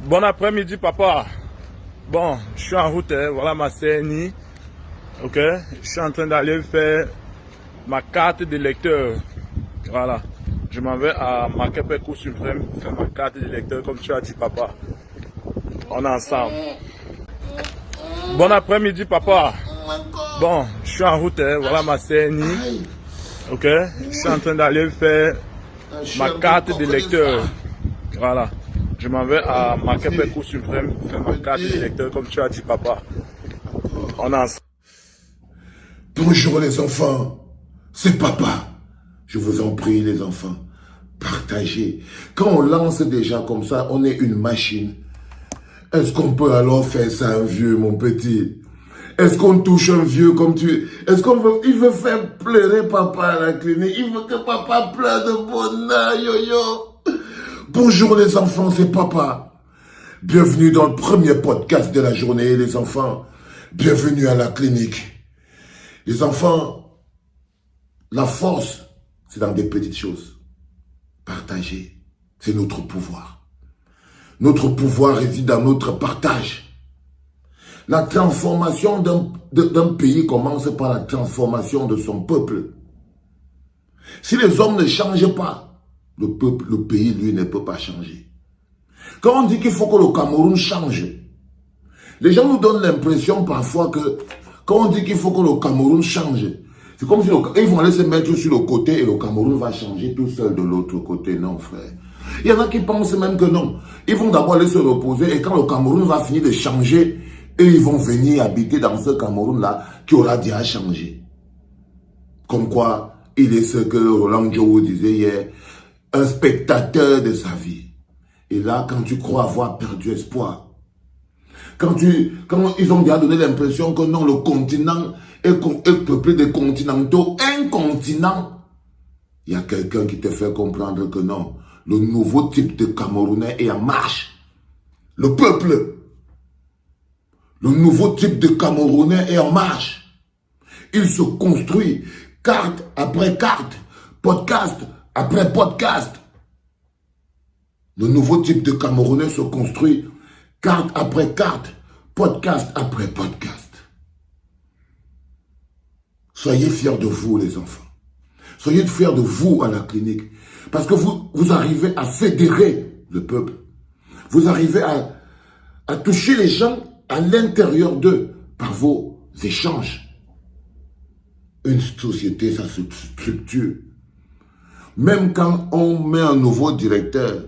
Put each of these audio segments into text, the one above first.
Bon après-midi, papa. Bon, je suis en route, voilà ma CNI. Ok, je suis en train d'aller faire ma carte de lecteur. Voilà, je m'en vais à Makepe Cour suprême faire ma carte de lecteur comme tu as dit, papa. On est ensemble. Bon après-midi, papa. Bon, je suis en route, voilà ma CNI. Ok, je suis en train d'aller faire ma carte de lecteur. Voilà. Je m'en vais à Makepe Cour suprême faire ma carte de lecteur comme tu as dit, papa. On est ensemble. Bonjour les enfants, c'est papa. Je vous en prie les enfants, partagez. Quand on lance déjà comme ça, on est une machine. Est-ce qu'on peut alors faire ça à un vieux, mon petit? Est-ce qu'on touche un vieux comme tu... Est-ce il veut faire pleurer papa à la clinique? Il veut que papa pleure de bonheur, yo-yo. Bonjour les enfants, c'est papa. Bienvenue dans le premier podcast de la journée, les enfants. Bienvenue à la clinique. Les enfants, la force, c'est dans des petites choses. Partager, c'est notre pouvoir. Notre pouvoir réside dans notre partage. La transformation d'un pays commence par la transformation de son peuple. Si les hommes ne changent pas, le pays, lui, ne peut pas changer. Quand on dit qu'il faut que le Cameroun change, les gens nous donnent l'impression parfois que quand on dit qu'il faut que le Cameroun change, c'est comme si ils vont aller se mettre sur le côté et le Cameroun va changer tout seul de l'autre côté. Non, frère. Il y en a qui pensent même que non. Ils vont d'abord aller se reposer et quand le Cameroun va finir de changer, eux, ils vont venir habiter dans ce Cameroun-là qui aura déjà changé. Comme quoi, il est ce que Roland Diogo disait hier, un spectateur de sa vie. Et là, quand tu crois avoir perdu espoir, quand ils ont déjà donné l'impression que non, le continent est peuplé de continentaux, un continent, il y a quelqu'un qui te fait comprendre que non, le nouveau type de Camerounais est en marche. Le peuple, le nouveau type de Camerounais est en marche. Il se construit carte après carte, podcast après podcast. Le nouveau type de Camerounais se construit carte après carte, podcast après podcast. Soyez fiers de vous, les enfants. Soyez fiers de vous à la clinique. Parce que vous arrivez à fédérer le peuple. Vous arrivez à toucher les gens à l'intérieur d'eux par vos échanges. Une société, ça se structure. Même quand on met un nouveau directeur,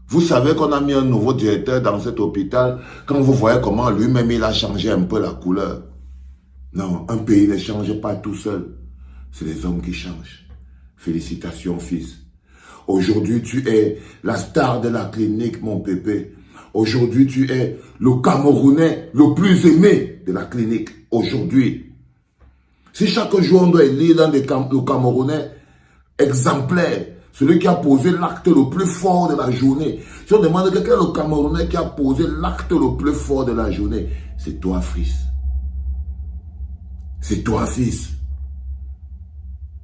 vous savez qu'on a mis un nouveau directeur dans cet hôpital, quand vous voyez comment lui-même il a changé un peu la couleur. Non, un pays ne change pas tout seul. C'est les hommes qui changent. Félicitations, fils. Aujourd'hui, tu es la star de la clinique, mon pépé. Aujourd'hui, tu es le Camerounais le plus aimé de la clinique. Aujourd'hui. Si chaque jour on doit élire dans le Camerounais exemplaire, celui qui a posé l'acte le plus fort de la journée. Si on demande quel est le Camerounais qui a posé l'acte le plus fort de la journée, c'est toi, fils. C'est toi, fils.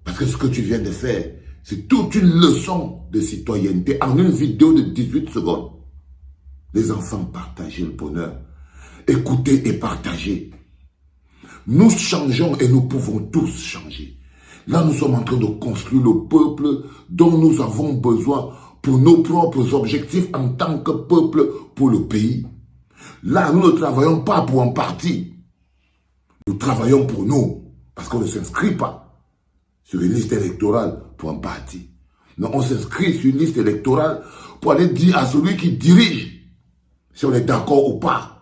Parce que ce que tu viens de faire, c'est toute une leçon de citoyenneté en une vidéo de 18 secondes. Les enfants, partagez le bonheur. Écoutez et partagez. Nous changeons et nous pouvons tous changer. Là, nous sommes en train de construire le peuple dont nous avons besoin pour nos propres objectifs en tant que peuple pour le pays. Là, nous ne travaillons pas pour un parti. Nous travaillons pour nous parce qu'on ne s'inscrit pas sur une liste électorale pour un parti. Non, on s'inscrit sur une liste électorale pour aller dire à celui qui dirige si on est d'accord ou pas.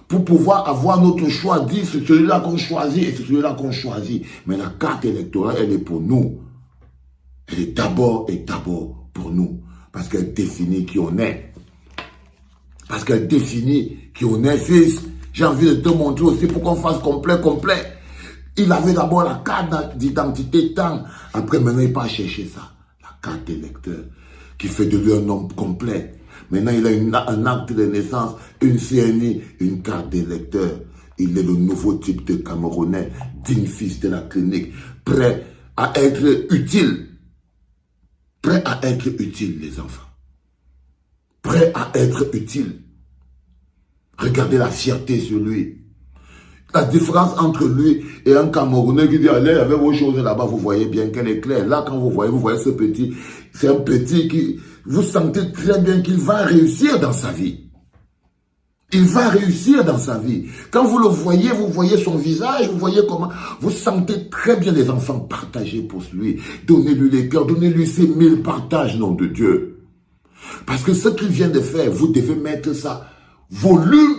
Pour pouvoir avoir notre choix, dire c'est celui-là qu'on choisit et c'est celui-là qu'on choisit. Mais la carte électorale, elle est pour nous. Elle est d'abord et d'abord pour nous. Parce qu'elle définit qui on est. Parce qu'elle définit qui on est, fils. J'ai envie de te montrer aussi pour qu'on fasse complet. Il avait d'abord la carte d'identité tant. Après, maintenant, il part chercher ça. La carte électeur qui fait de lui un homme complet. Maintenant, il a un acte de naissance, une CNI, une carte d'électeur. Il est le nouveau type de Camerounais, digne fils de la clinique, prêt à être utile. Prêt à être utile, les enfants. prêt à être utile. Regardez la fierté sur lui. La différence entre lui et un Camerounais qui dit, allez, avec vos choses là-bas, vous voyez bien qu'elle est claire. Là, quand vous voyez ce petit, c'est un petit qui, vous sentez très bien qu'il va réussir dans sa vie. Il va réussir dans sa vie. Quand vous le voyez, vous voyez son visage, vous voyez comment, vous sentez très bien les enfants partager pour lui. Donnez-lui les cœurs, donnez-lui ces 1000 partages, nom de Dieu. Parce que ce qu'il vient de faire, vous devez mettre ça volume.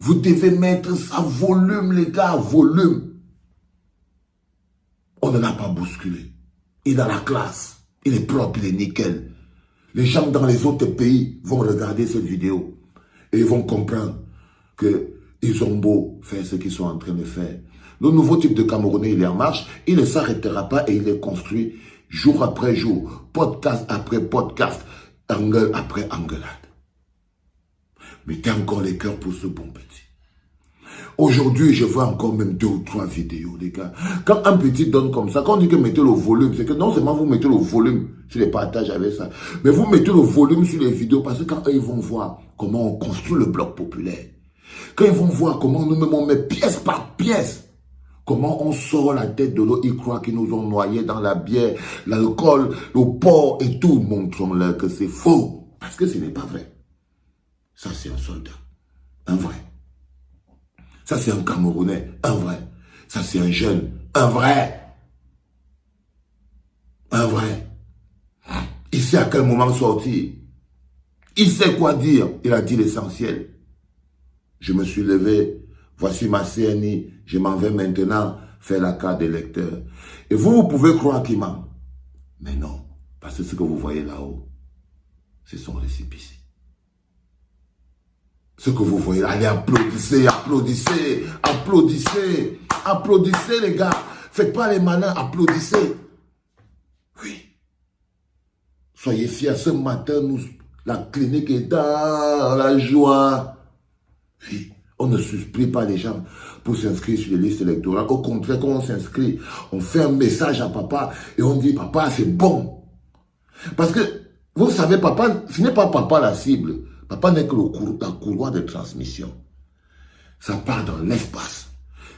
Vous devez mettre ça volume, les gars, volume. On ne l'a pas bousculé. Il a la classe. Il est propre, il est nickel. Les gens dans les autres pays vont regarder cette vidéo et ils vont comprendre qu'ils ont beau faire ce qu'ils sont en train de faire. Le nouveau type de Camerounais, il est en marche. Il ne s'arrêtera pas et il est construit jour après jour, podcast après podcast, engueule après engueulade. Mettez encore les cœurs pour ce bon petit. Aujourd'hui, je vois encore même 2 ou 3 vidéos, les gars. Quand un petit donne comme ça, quand on dit que mettez le volume, c'est que non seulement vous mettez le volume sur les partages avec ça, mais vous mettez le volume sur les vidéos parce que quand eux, ils vont voir comment on construit le bloc populaire, quand ils vont voir comment nous-mêmes on met pièce par pièce, comment on sort la tête de l'eau, ils croient qu'ils nous ont noyés dans la bière, l'alcool, le porc et tout, montrons-leur que c'est faux. Parce que ce n'est pas vrai. Ça, c'est un soldat. Un vrai. Ça, c'est un Camerounais. Un vrai. Ça, c'est un jeune. Un vrai. Un vrai. Il sait à quel moment sortir. Il sait quoi dire. Il a dit l'essentiel. Je me suis levé. Voici ma CNI. Je m'en vais maintenant faire la carte d'électeur. Et vous pouvez croire qu'il ment. Mais non. Parce que ce que vous voyez là-haut, c'est son récépissé. Ce que vous voyez, allez, applaudissez, applaudissez, applaudissez, applaudissez les gars. Faites pas les malins, applaudissez. Oui. Soyez fiers, ce matin, la clinique est dans la joie. Oui. On ne supplie pas les gens pour s'inscrire sur les listes électorales. Au contraire, quand on s'inscrit, on fait un message à papa et on dit, papa, c'est bon. Parce que, vous savez, papa, ce n'est pas papa la cible. Papa n'est que la couloir de transmission. Ça part dans l'espace.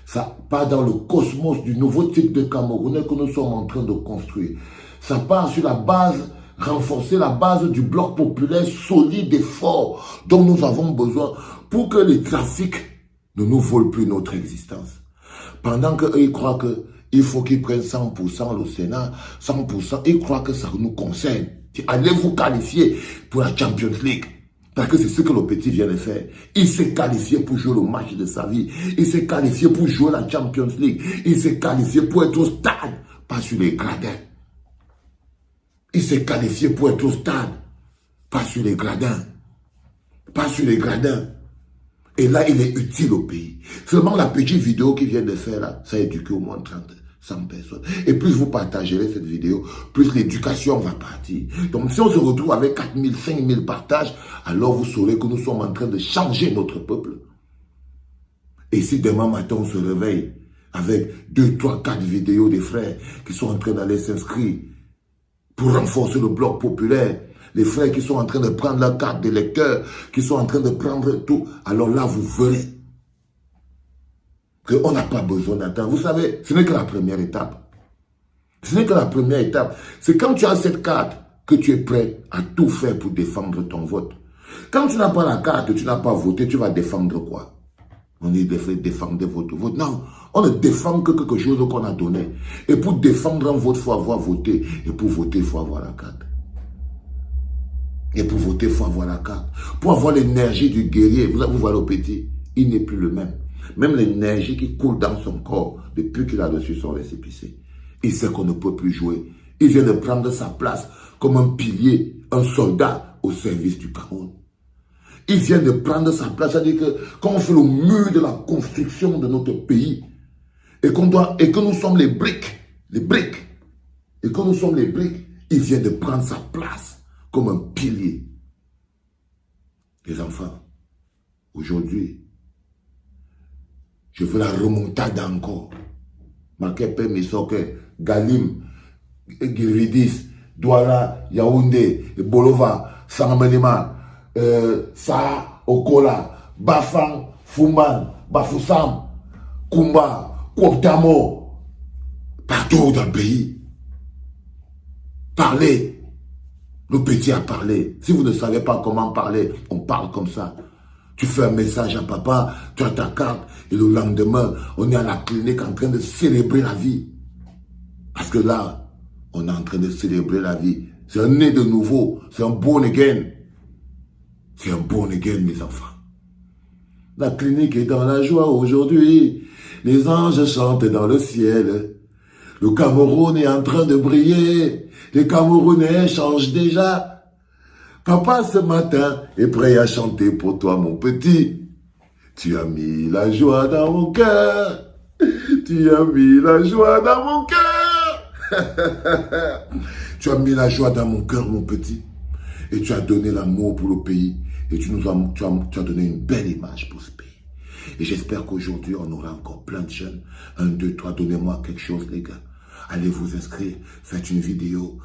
Ça part dans le cosmos du nouveau type de Camerounais que nous sommes en train de construire. Ça part sur la base, renforcer la base du bloc populaire solide et fort dont nous avons besoin pour que les trafics ne nous volent plus notre existence. Pendant qu'eux, ils croient qu'il faut qu'ils prennent 100% le Sénat, 100%, ils croient que ça nous concerne. Allez vous qualifier pour la Champions League. Parce que c'est ce que le petit vient de faire. Il s'est qualifié pour jouer le match de sa vie. Il s'est qualifié pour jouer la Champions League. Il s'est qualifié pour être au stade, pas sur les gradins. Il s'est qualifié pour être au stade, pas sur les gradins. Pas sur les gradins. Et là, il est utile au pays. Seulement la petite vidéo qu'il vient de faire là, ça a éduqué au moins 100 personnes. Et plus vous partagerez cette vidéo, plus l'éducation va partir. Donc si on se retrouve avec 4000, 5000 partages, alors vous saurez que nous sommes en train de changer notre peuple. Et si demain matin on se réveille avec 2, 3, 4 vidéos des frères qui sont en train d'aller s'inscrire pour renforcer le bloc populaire, les frères qui sont en train de prendre la carte d'électeur, qui sont en train de prendre tout, alors là vous verrez qu'on n'a pas besoin d'attendre. Vous savez, ce n'est que la première étape. Ce n'est que la première étape. C'est quand tu as cette carte que tu es prêt à tout faire pour défendre ton vote. Quand tu n'as pas la carte, tu n'as pas voté, tu vas défendre quoi? On dit défendre votre vote. Non, on ne défend que quelque chose qu'on a donné. Et pour défendre un vote, il faut avoir voté. Et pour voter, il faut avoir la carte. Et pour voter, il faut avoir la carte. Pour avoir l'énergie du guerrier, vous voyez le petit, il n'est plus le même. Même l'énergie qui coule dans son corps depuis qu'il a reçu son récépissé. Il sait qu'on ne peut plus jouer. Il vient de prendre sa place comme un pilier, un soldat au service du Cameroun. Il vient de prendre sa place, c'est-à-dire que quand on fait le mur de la construction de notre pays, et que nous sommes les briques, et que nous sommes les briques, il vient de prendre sa place comme un pilier. Les enfants, aujourd'hui, je veux la remontade encore. Makepe, Misoke, Galim, Giridis, Douala, Yaoundé, Bolova, Sangamelima, Sa, Okola, Bafang, Fumban, Bafoussam, Kumba, Kwoptamo, partout dans le pays. Parlez. Le petit a parlé. Si vous ne savez pas comment parler, on parle comme ça. Tu fais un message à papa, tu as ta carte, et le lendemain, on est à la clinique en train de célébrer la vie. Parce que là, on est en train de célébrer la vie. C'est un né de nouveau, c'est un born again. C'est un born again, mes enfants. La clinique est dans la joie aujourd'hui. Les anges chantent dans le ciel. Le Cameroun est en train de briller. Les Camerounais changent déjà. Papa, ce matin, est prêt à chanter pour toi, mon petit. Tu as mis la joie dans mon cœur. Tu as mis la joie dans mon cœur. Tu as mis la joie dans mon cœur, mon petit. Et tu as donné l'amour pour le pays. Et tu as donné une belle image pour ce pays. Et j'espère qu'aujourd'hui, on aura encore plein de jeunes. 1, 2, 3, donnez-moi quelque chose, les gars. Allez vous inscrire, faites une vidéo.